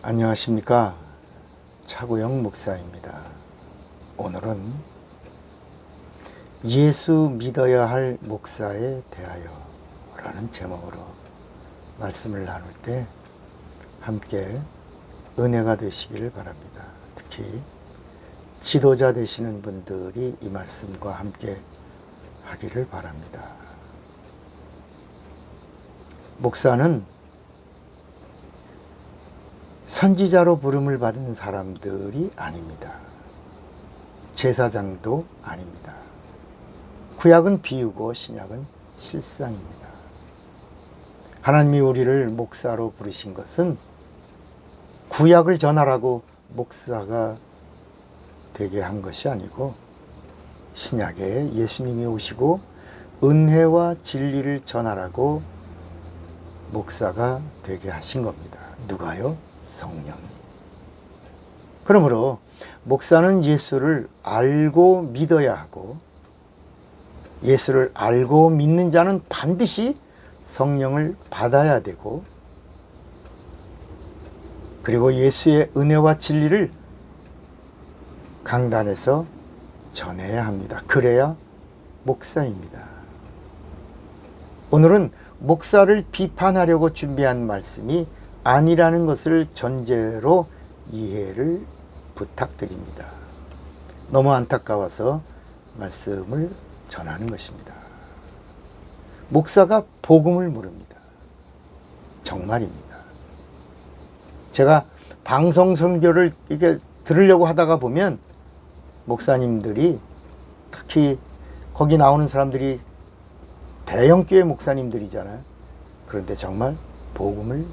안녕하십니까. 차구영 목사입니다. 오늘은 예수 믿어야 할 목사에 대하여 라는 제목으로 말씀을 나눌 때 함께 은혜가 되시기를 바랍니다. 특히 지도자 되시는 분들이 이 말씀과 함께 하기를 바랍니다. 목사는 선지자로 부름을 받은 사람들이 아닙니다. 제사장도 아닙니다. 구약은 비유고 신약은 실상입니다. 하나님이 우리를 목사로 부르신 것은 구약을 전하라고 목사가 되게 한 것이 아니고 신약에 예수님이 오시고 은혜와 진리를 전하라고 목사가 되게 하신 겁니다. 누가요? 성령이. 그러므로 목사는 예수를 알고 믿어야 하고 예수를 알고 믿는 자는 반드시 성령을 받아야 되고 그리고 예수의 은혜와 진리를 강단에서 전해야 합니다. 그래야 목사입니다. 오늘은 목사를 비판하려고 준비한 말씀이 아니라는 것을 전제로 이해를 부탁드립니다. 너무 안타까워서 말씀을 전하는 것입니다. 목사가 복음을 모릅니다. 정말입니다. 제가 방송 설교를 이게 들으려고 하다가 보면 목사님들이 특히 거기 나오는 사람들이 대형교회 목사님들이잖아요. 그런데 정말 복음을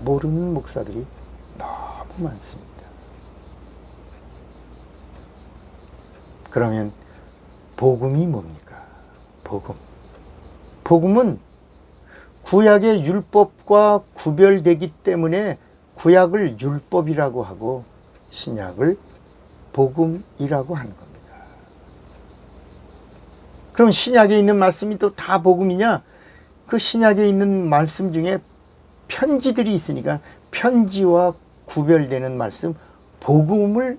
모르는 목사들이 너무 많습니다. 그러면 복음이 뭡니까? 복음은 구약의 율법과 구별되기 때문에 구약을 율법이라고 하고 신약을 복음이라고 하는 겁니다. 그럼 신약에 있는 말씀이 또 다 복음이냐? 그 신약에 있는 말씀 중에 편지들이 있으니까 편지와 구별되는 말씀, 복음을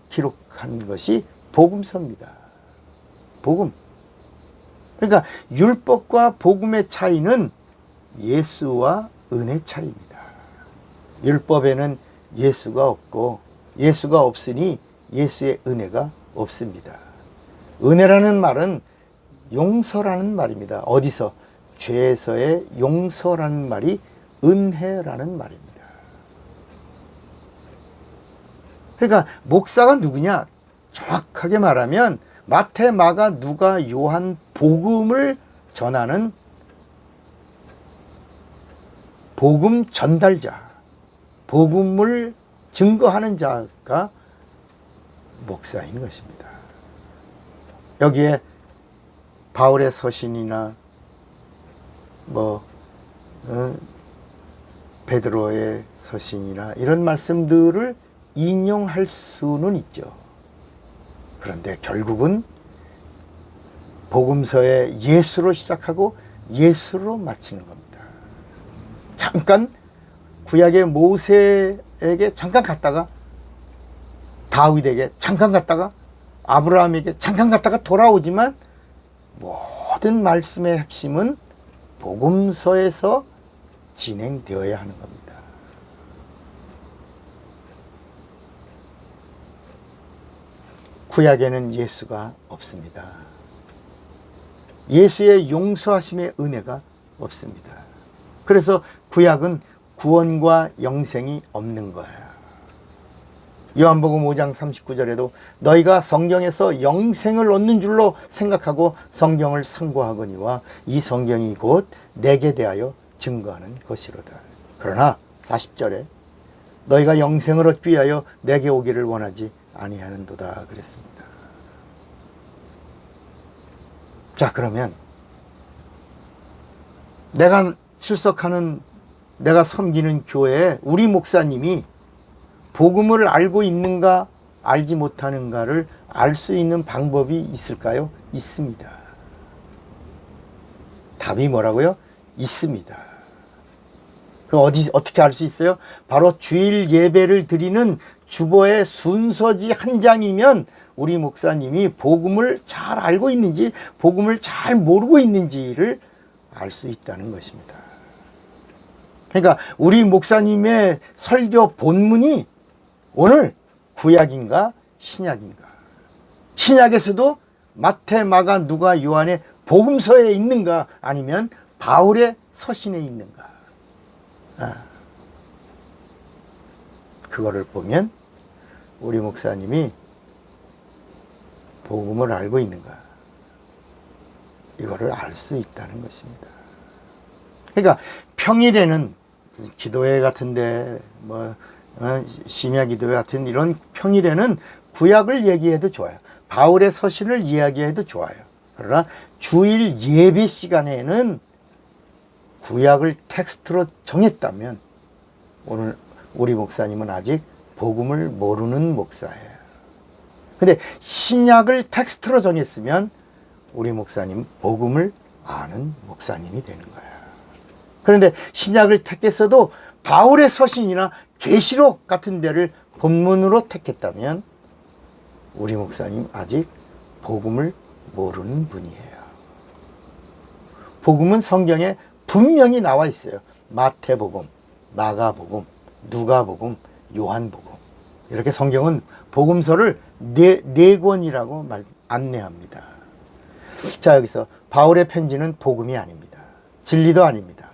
기록한 것이 복음서입니다. 복음. 그러니까 율법과 복음의 차이는 예수와 은혜 차이입니다. 율법에는 예수가 없고 예수가 없으니 예수의 은혜가 없습니다. 은혜라는 말은 용서라는 말입니다. 어디서? 죄에서의 용서라는 말이 은혜라는 말입니다. 그러니까 목사가 누구냐? 정확하게 말하면 마태, 마가, 누가, 요한 복음을 전하는 복음 전달자, 복음을 증거하는 자가 목사인 것입니다. 여기에 바울의 서신이나 베드로의 서신이나 이런 말씀들을 인용할 수는 있죠. 그런데 결국은 복음서에 예수로 시작하고 예수로 마치는 겁니다. 잠깐 구약의 모세에게 잠깐 갔다가 다윗에게 잠깐 갔다가 아브라함에게 잠깐 갔다가 돌아오지만 모든 말씀의 핵심은 복음서에서 진행되어야 하는 겁니다. 구약에는 예수가 없습니다. 예수의 용서하심의 은혜가 없습니다. 그래서 구약은 구원과 영생이 없는 거예요. 요한복음 5장 39절에도 너희가 성경에서 영생을 얻는 줄로 생각하고 성경을 상고하거니와 이 성경이 곧 내게 대하여 증거하는 것이로다. 그러나 40절에 너희가 영생을 얻기 위하여 내게 오기를 원하지 아니하는도다 그랬습니다. 자, 그러면 내가 출석하는, 내가 섬기는 교회에 우리 목사님이 복음을 알고 있는가 알지 못하는가를 알 수 있는 방법이 있을까요? 있습니다. 답이 뭐라고요? 있습니다. 그 어떻게 알 수 있어요? 바로 주일 예배를 드리는 주보의 순서지 한 장이면 우리 목사님이 복음을 잘 알고 있는지, 복음을 잘 모르고 있는지를 알 수 있다는 것입니다. 그러니까 우리 목사님의 설교 본문이 오늘 구약인가 신약인가? 신약에서도 마태, 마가, 누가, 요한의 복음서에 있는가 아니면 바울의 서신에 있는가? 그거를 보면 우리 목사님이 복음을 알고 있는가? 이거를 알 수 있다는 것입니다. 그러니까 평일에는 기도회 같은데 심야 기도회 같은 이런 평일에는 구약을 얘기해도 좋아요. 바울의 서신을 이야기해도 좋아요. 그러나 주일 예배 시간에는 구약을 텍스트로 정했다면 오늘 우리 목사님은 아직 복음을 모르는 목사예요. 근데 신약을 텍스트로 정했으면 우리 목사님 복음을 아는 목사님이 되는 거예요. 그런데 신약을 택했어도 바울의 서신이나 계시록 같은 데를 본문으로 택했다면 우리 목사님 아직 복음을 모르는 분이에요. 복음은 성경에 분명히 나와 있어요. 마태복음, 마가복음, 누가복음, 요한복음. 이렇게 성경은 복음서를 네 권이라고 안내합니다. 자, 여기서 바울의 편지는 복음이 아닙니다. 진리도 아닙니다.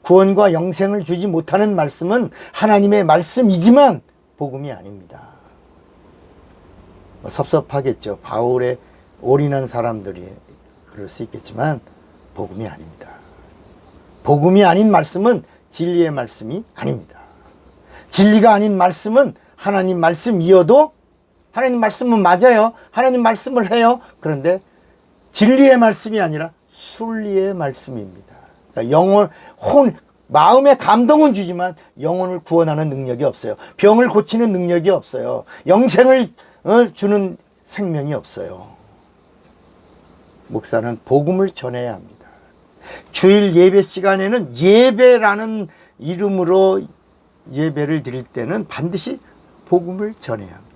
구원과 영생을 주지 못하는 말씀은 하나님의 말씀이지만 복음이 아닙니다. 섭섭하겠죠. 바울에 올인한 사람들이 그럴 수 있겠지만 복음이 아닙니다. 복음이 아닌 말씀은 진리의 말씀이 아닙니다. 진리가 아닌 말씀은 하나님 말씀이어도 하나님 말씀은 맞아요. 하나님 말씀을 해요. 그런데 진리의 말씀이 아니라 순리의 말씀입니다. 그러니까 마음의 감동은 주지만 영혼을 구원하는 능력이 없어요. 병을 고치는 능력이 없어요. 영생을 주는 생명이 없어요. 목사는 복음을 전해야 합니다. 주일 예배 시간에는 예배라는 이름으로 예배를 드릴 때는 반드시 복음을 전해야 합니다.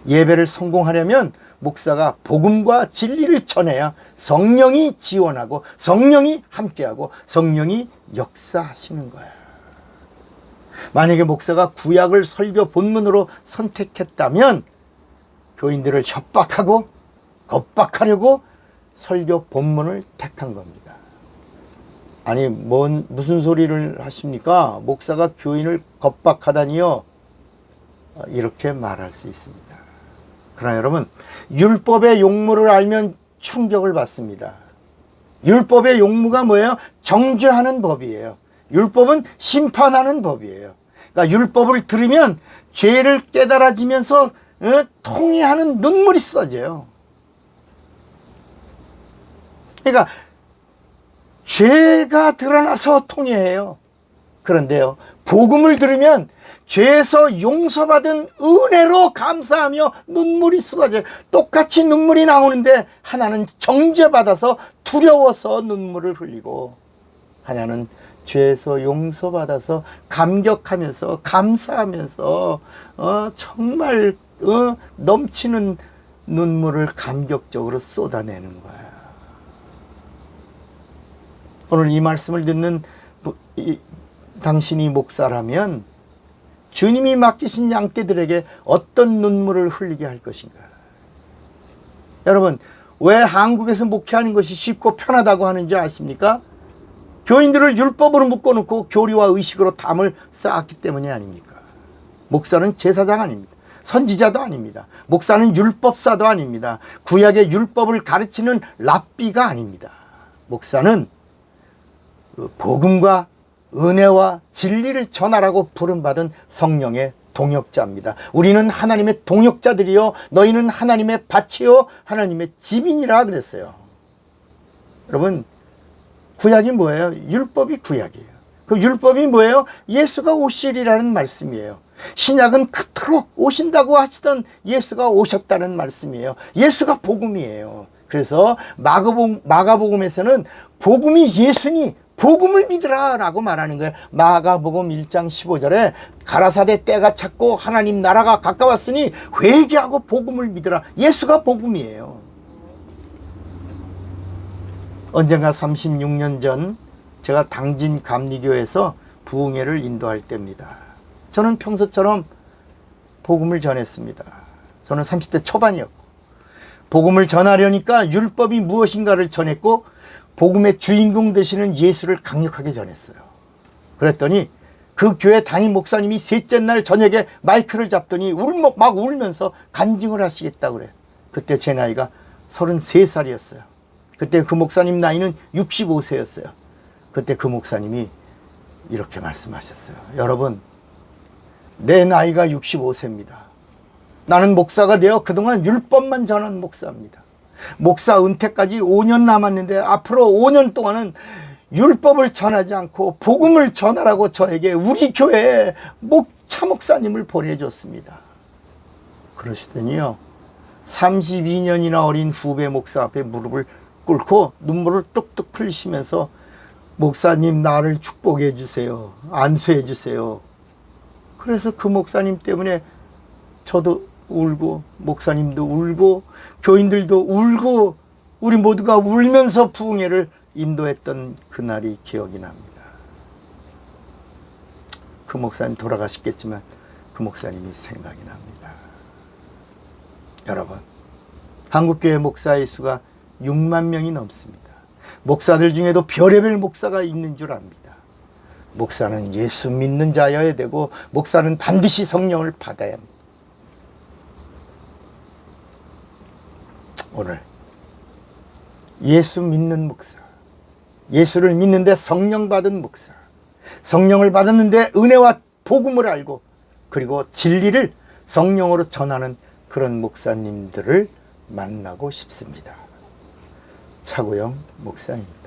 예배를 성공하려면 목사가 복음과 진리를 전해야 성령이 지원하고 성령이 함께하고 성령이 역사하시는 거예요. 만약에 목사가 구약을 설교 본문으로 선택했다면 교인들을 협박하고 겁박하려고 설교 본문을 택한 겁니다. 아니 무슨 소리를 하십니까? 목사가 교인을 겁박하다니요? 이렇게 말할 수 있습니다. 그러나 여러분, 율법의 용무를 알면 충격을 받습니다. 율법의 용무가 뭐예요? 정죄하는 법이에요. 율법은 심판하는 법이에요. 그러니까 율법을 들으면 죄를 깨달아지면서 통회하는 눈물이 쏟아져요. 그러니까 죄가 드러나서 통회해요. 그런데요, 복음을 들으면 죄에서 용서받은 은혜로 감사하며 눈물이 쏟아져요. 똑같이 눈물이 나오는데 하나는 정죄받아서 두려워서 눈물을 흘리고 하나는 죄에서 용서받아서 감격하면서 감사하면서 정말 넘치는 눈물을 감격적으로 쏟아내는 거야. 오늘 이 말씀을 듣는 당신이 목사라면 주님이 맡기신 양떼들에게 어떤 눈물을 흘리게 할 것인가? 여러분, 왜 한국에서 목회하는 것이 쉽고 편하다고 하는지 아십니까? 교인들을 율법으로 묶어놓고 교리와 의식으로 담을 쌓았기 때문이 아닙니까? 목사는 제사장 아닙니다. 선지자도 아닙니다. 목사는 율법사도 아닙니다. 구약의 율법을 가르치는 랍비가 아닙니다. 목사는 복음과 은혜와 진리를 전하라고 부름받은 성령의 동역자입니다. 우리는 하나님의 동역자들이요 너희는 하나님의 밭이요 하나님의 집이니라 그랬어요. 여러분, 구약이 뭐예요? 율법이 구약이에요. 그 율법이 뭐예요? 예수가 오시리라는 말씀이에요. 신약은 그토록 오신다고 하시던 예수가 오셨다는 말씀이에요. 예수가 복음이에요. 그래서 마가복음에서는 복음이 예수니 복음을 믿으라 라고 말하는 거예요. 마가복음 1장 15절에 가라사대 때가 찼고 하나님 나라가 가까웠으니 회개하고 복음을 믿으라. 예수가 복음이에요. 언젠가 36년 전 제가 당진 감리교에서 부흥회를 인도할 때입니다. 저는 평소처럼 복음을 전했습니다. 저는 30대 초반이었고 복음을 전하려니까 율법이 무엇인가를 전했고 복음의 주인공 되시는 예수를 강력하게 전했어요. 그랬더니 그 교회 담임 목사님이 셋째 날 저녁에 마이크를 잡더니 막 울면서 간증을 하시겠다고 그래요. 그때 제 나이가 33살이었어요. 그때 그 목사님 나이는 65세였어요. 그때 그 목사님이 이렇게 말씀하셨어요. 여러분, 내 나이가 65세입니다. 나는 목사가 되어 그동안 율법만 전한 목사입니다. 목사 은퇴까지 5년 남았는데 앞으로 5년 동안은 율법을 전하지 않고 복음을 전하라고 저에게 우리 교회에 차목사님을 보내줬습니다. 그러시더니요, 32년이나 어린 후배 목사 앞에 무릎을 꿇고 눈물을 뚝뚝 흘리시면서 목사님 나를 축복해 주세요. 안수해 주세요. 그래서 그 목사님 때문에 저도 울고 목사님도 울고 교인들도 울고 우리 모두가 울면서 부흥회를 인도했던 그날이 기억이 납니다. 그 목사님 돌아가셨겠지만 그 목사님이 생각이 납니다. 여러분, 한국교회 목사의 수가 6만 명이 넘습니다. 목사들 중에도 별의별 목사가 있는 줄 압니다. 목사는 예수 믿는 자여야 되고 목사는 반드시 성령을 받아야 합니다. 오늘 예수 믿는 목사, 예수를 믿는데 성령 받은 목사, 성령을 받았는데 은혜와 복음을 알고 그리고 진리를 성령으로 전하는 그런 목사님들을 만나고 싶습니다. 차구영 목사입니다.